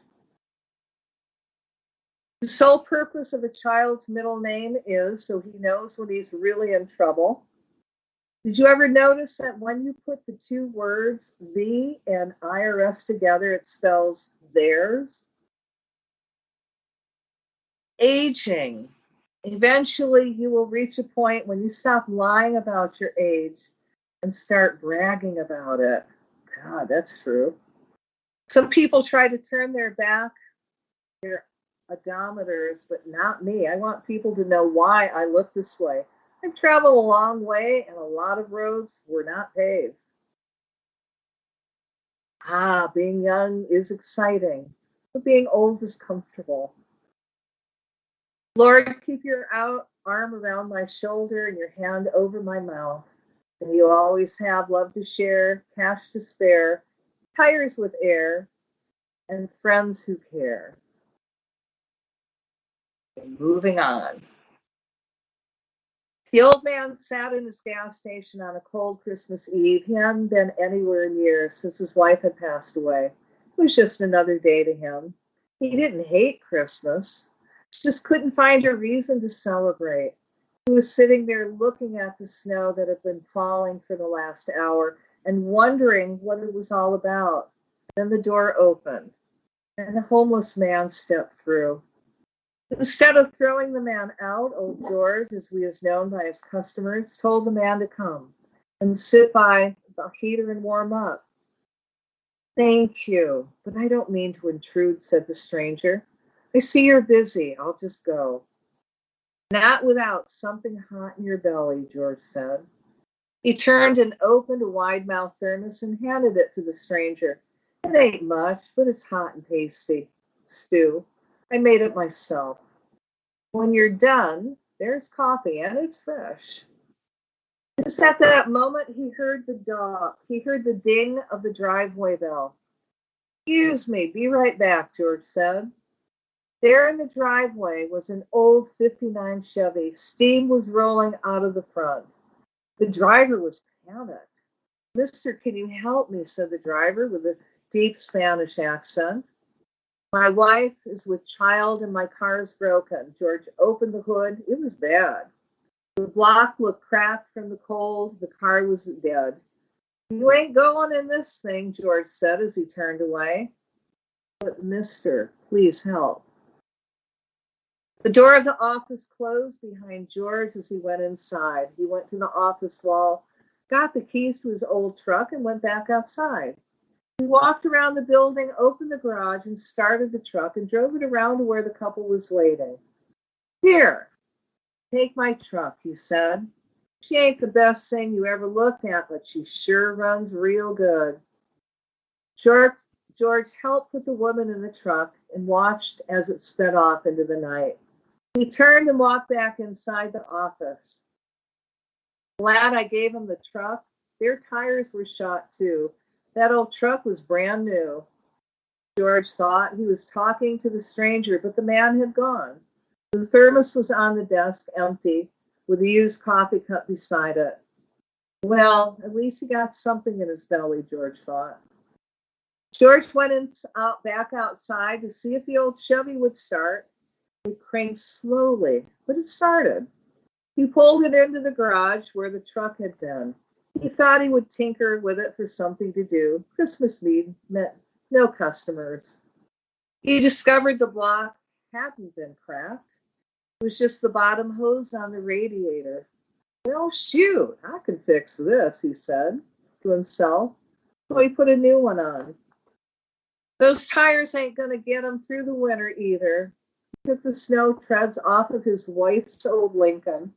The sole purpose of a child's middle name is so he knows when he's really in trouble. Did you ever notice that when you put the two words, the and IRS together, it spells theirs? Aging. Eventually, you will reach a point when you stop lying about your age and start bragging about it. God, that's true. Some people try to turn their back, their odometers, but not me. I want people to know why I look this way. I've traveled a long way, and a lot of roads were not paved. Being young is exciting, but being old is comfortable. Lord, keep your arm around my shoulder and your hand over my mouth. And you always have love to share, cash to spare, tires with air, and friends who care. And moving on. The old man sat in his gas station on a cold Christmas Eve. He hadn't been anywhere in years since his wife had passed away. It was just another day to him. He didn't hate Christmas, just couldn't find a reason to celebrate. He was sitting there looking at the snow that had been falling for the last hour and wondering what it was all about. Then the door opened, and a homeless man stepped through. Instead of throwing the man out, old George, as he is known by his customers, told the man to come and sit by the heater and warm up. "Thank you, but I don't mean to intrude," said the stranger. "I see you're busy. I'll just go." "Not without something hot in your belly," George said. He turned and opened a wide-mouthed thermos and handed it to the stranger. It ain't much, but it's hot and tasty. Stew. I made it myself. When you're done, there's coffee, and it's fresh. Just at that moment, he heard the ding of the driveway bell. Excuse me, be right back, George said. There in the driveway was an old '59 Chevy. Steam was rolling out of the front. The driver was panicked. Mister, can you help me? Said the driver with a deep Spanish accent. My wife is with child and my car is broken. George opened the hood. It was bad. The block looked cracked from the cold. The car was dead. You ain't going in this thing, George said as he turned away. But mister, please help. The door of the office closed behind George as he went inside. He went to the office wall, got the keys to his old truck, and went back outside. He walked around the building, opened the garage, and started the truck and drove it around to where the couple was waiting. Here, take my truck, he said. She ain't the best thing you ever looked at, but she sure runs real good. George helped put the woman in the truck and watched as it sped off into the night. He turned and walked back inside the office. Glad I gave him the truck. Their tires were shot too. That old truck was brand new. George thought he was talking to the stranger, but the man had gone. The thermos was on the desk, empty, with a used coffee cup beside it. Well, at least he got something in his belly, George thought. George went back outside to see if the old Chevy would start. It cranked slowly, but it started. He pulled it into the garage where the truck had been. He thought he would tinker with it for something to do. Christmas Eve meant no customers. He discovered the block hadn't been cracked. It was just the bottom hose on the radiator. Well, shoot, I can fix this, he said to himself. So he put a new one on. Those tires ain't going to get him through the winter either. He took the snow treads off of his wife's old Lincoln.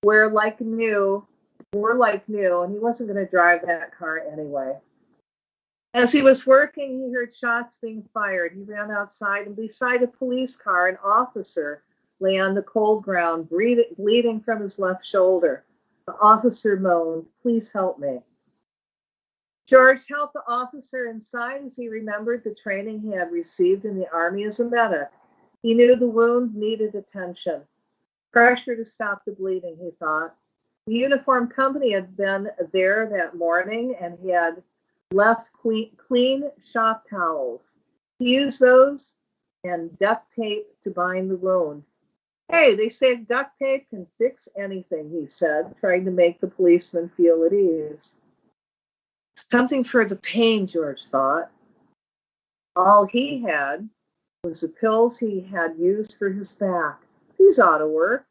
We're like new, and he wasn't going to drive that car anyway. As he was working, he heard shots being fired. He ran outside, and beside a police car, an officer lay on the cold ground, bleeding from his left shoulder. The officer moaned, "Please help me." George helped the officer inside as he remembered the training he had received in the Army as a medic. He knew the wound needed attention. Pressure to stop the bleeding, he thought. The uniform company had been there that morning, and he had left clean shop towels. He used those and duct tape to bind the wound. Hey, they say duct tape can fix anything, he said, trying to make the policeman feel at ease. Something for the pain, George thought. All he had was the pills he had used for his back. These ought to work.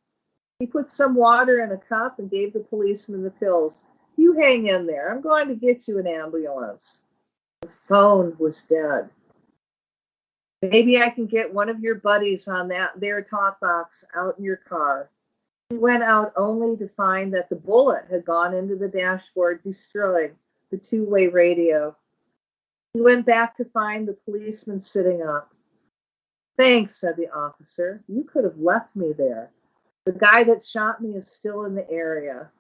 He put some water in a cup and gave the policeman the pills. You hang in there. I'm going to get you an ambulance. The phone was dead. Maybe I can get one of your buddies on that there talk box out in your car. He went out only to find that the bullet had gone into the dashboard, destroying the two-way radio. He went back to find the policeman sitting up. Thanks, said the officer. You could have left me there. The guy that shot me is still in the area.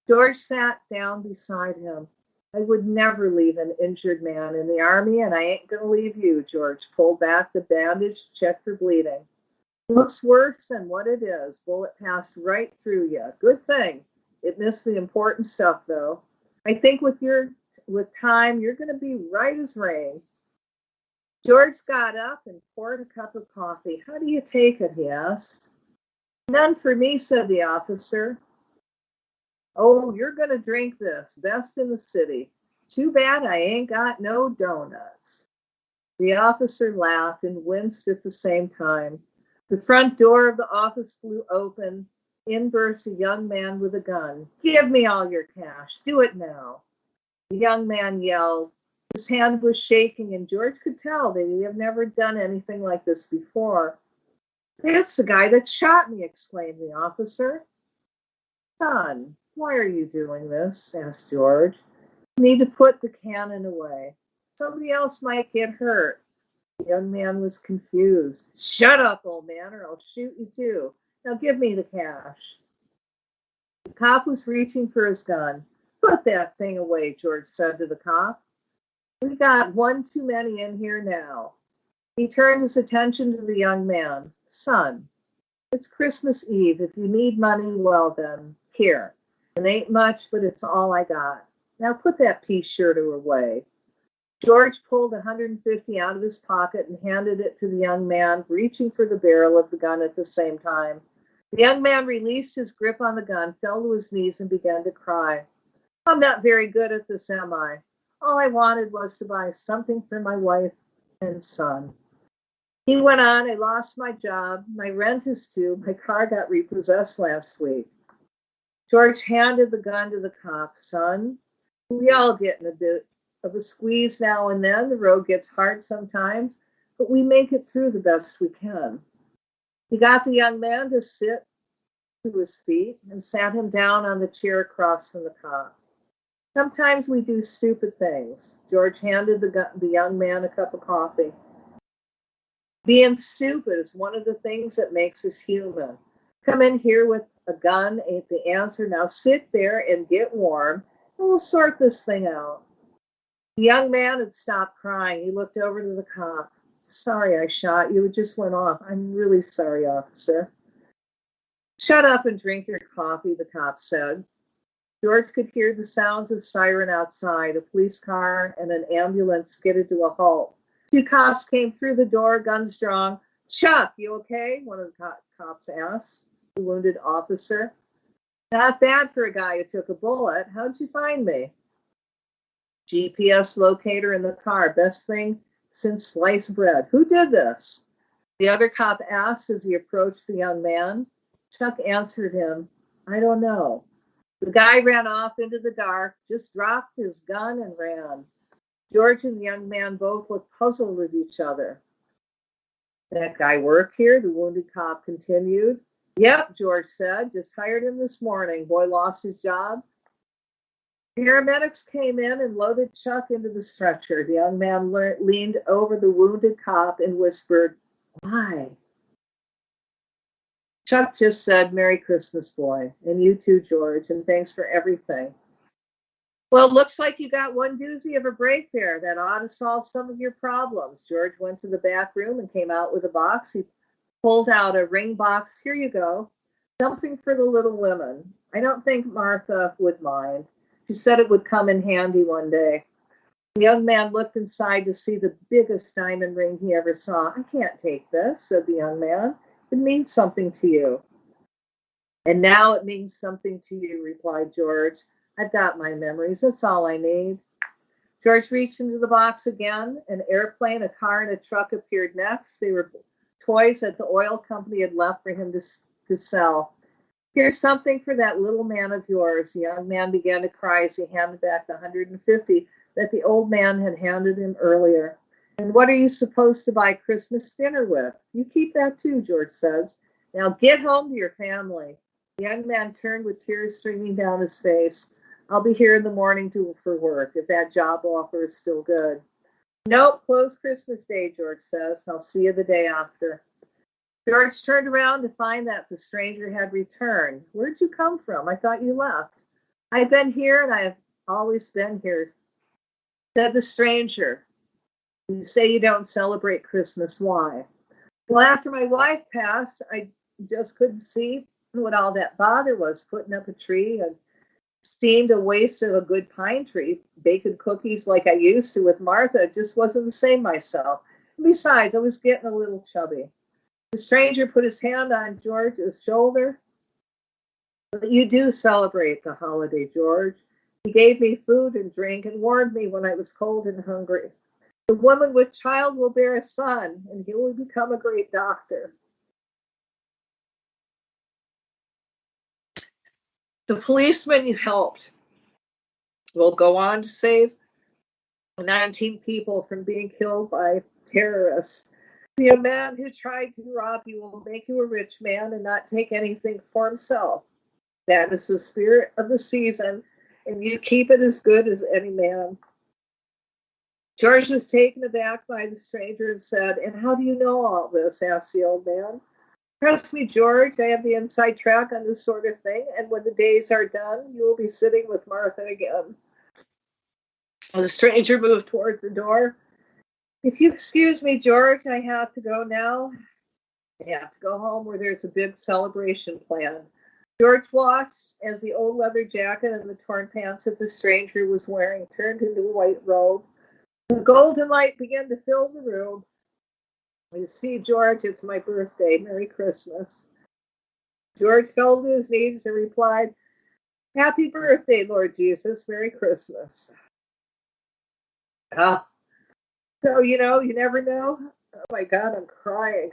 George sat down beside him. I would never leave an injured man in the Army, and I ain't going to leave you, George. Pulled back the bandage, checked for bleeding. Looks worse than what it is. Bullet passed right through you. Good thing. It missed the important stuff, though. I think with time, you're going to be right as rain. George got up and poured a cup of coffee. How do you take it, he asked. None for me, said the officer. Oh, you're going to drink this. Best in the city. Too bad I ain't got no donuts. The officer laughed and winced at the same time. The front door of the office flew open. In burst a young man with a gun. Give me all your cash. Do it now. The young man yelled. His hand was shaking, and George could tell that he had never done anything like this before. That's the guy that shot me, exclaimed the officer. Son, why are you doing this? Asked George. You need to put the cannon away. Somebody else might get hurt. The young man was confused. Shut up, old man, or I'll shoot you too. Now give me the cash. The cop was reaching for his gun. Put that thing away, George said to the cop. We got one too many in here now. He turned his attention to the young man. Son, it's Christmas Eve. If you need money, well then, here. It ain't much, but it's all I got. Now put that pea shirter away. George pulled $150 out of his pocket and handed it to the young man, reaching for the barrel of the gun at the same time. The young man released his grip on the gun, fell to his knees, and began to cry. I'm not very good at this, am I? All I wanted was to buy something for my wife and son. He went on, I lost my job, my rent is due, my car got repossessed last week. George handed the gun to the cop. Son, we all get in a bit of a squeeze now and then. The road gets hard sometimes, but we make it through the best we can. He got the young man to sit to his feet and sat him down on the chair across from the cop. Sometimes we do stupid things. George handed the young man a cup of coffee. Being stupid is one of the things that makes us human. Come in here with a gun ain't the answer. Now sit there and get warm, and we'll sort this thing out. The young man had stopped crying. He looked over to the cop. Sorry I shot you. It just went off. I'm really sorry, officer. Shut up and drink your coffee, the cop said. George could hear the sounds of siren outside. A police car and an ambulance skidded to a halt. Two cops came through the door, guns drawn. Chuck, you okay? One of the cops asked the wounded officer. Not bad for a guy who took a bullet. How'd you find me? GPS locator in the car. Best thing since sliced bread. Who did this? The other cop asked as he approached the young man. Chuck answered him, I don't know. The guy ran off into the dark, just dropped his gun and ran. George and the young man both looked puzzled at each other. That guy work here? The wounded cop continued. Yep, George said. Just hired him this morning. Boy lost his job. Paramedics came in and loaded Chuck into the stretcher. The young man leaned over the wounded cop and whispered, why? Chuck just said, Merry Christmas, boy. And you too, George, and thanks for everything. Well, it looks like you got one doozy of a break there. That ought to solve some of your problems. George went to the back room and came out with a box. He pulled out a ring box. Here you go. Something for the little women. I don't think Martha would mind. She said it would come in handy one day. The young man looked inside to see the biggest diamond ring he ever saw. I can't take this, said the young man. It means something to you. And now it means something to you, replied George. I've got my memories. That's all I need. George reached into the box again. An airplane, a car, and a truck appeared next. They were toys that the oil company had left for him to sell. Here's something for that little man of yours. The young man began to cry as he handed back the $150 that the old man had handed him earlier. And what are you supposed to buy Christmas dinner with? You keep that too, George says. Now get home to your family. The young man turned with tears streaming down his face. I'll be here in the morning for work, if that job offer is still good. Nope, closed Christmas Day, George says. I'll see you the day after. George turned around to find that the stranger had returned. Where'd you come from? I thought you left. I've been here and I have always been here, said the stranger. You say you don't celebrate Christmas. Why? Well, after my wife passed, I just couldn't see what all that bother was, putting up a tree. And seemed a waste of a good pine tree. Baking cookies like I used to with Martha just wasn't the same myself. And besides, I was getting a little chubby. The stranger put his hand on George's shoulder. But you do celebrate the holiday, George. He gave me food and drink and warned me when I was cold and hungry. The woman with child will bear a son, and he will become a great doctor. The policeman you helped will go on to save 19 people from being killed by terrorists. The man who tried to rob you will make you a rich man and not take anything for himself. That is the spirit of the season, and you keep it as good as any man. George was taken aback by the stranger and said, "And how do you know all this?" asked the old man. "Trust me, George, I have the inside track on this sort of thing, and when the days are done, you will be sitting with Martha again." The stranger moved towards the door. "If you excuse me, George, I have to go now. I have to go home where there's a big celebration planned." George watched as the old leather jacket and the torn pants that the stranger was wearing turned into a white robe. The golden light began to fill the room. "You see, George, it's my birthday. Merry Christmas." George fell to his knees and replied, "Happy birthday, Lord Jesus. Merry Christmas." Ah, so, you never know. Oh my God, I'm crying.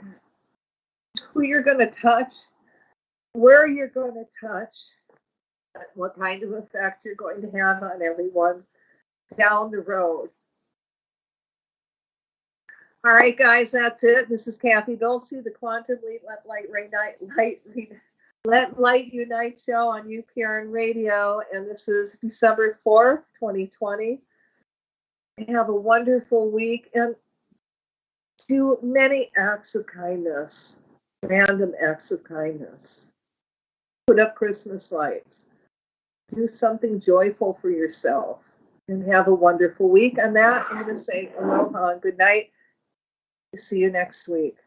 Who you're going to touch, where you're going to touch, what kind of effect you're going to have on everyone down the road. All right, guys, that's it. This is Cathy Bilsky, the Quantum Leap Let Light Unite show on UPRN Radio, and this is December 4th, 2020. Have a wonderful week, and do many acts of kindness, random acts of kindness. Put up Christmas lights. Do something joyful for yourself, and have a wonderful week. On that, I'm going to say aloha and good night. See you next week.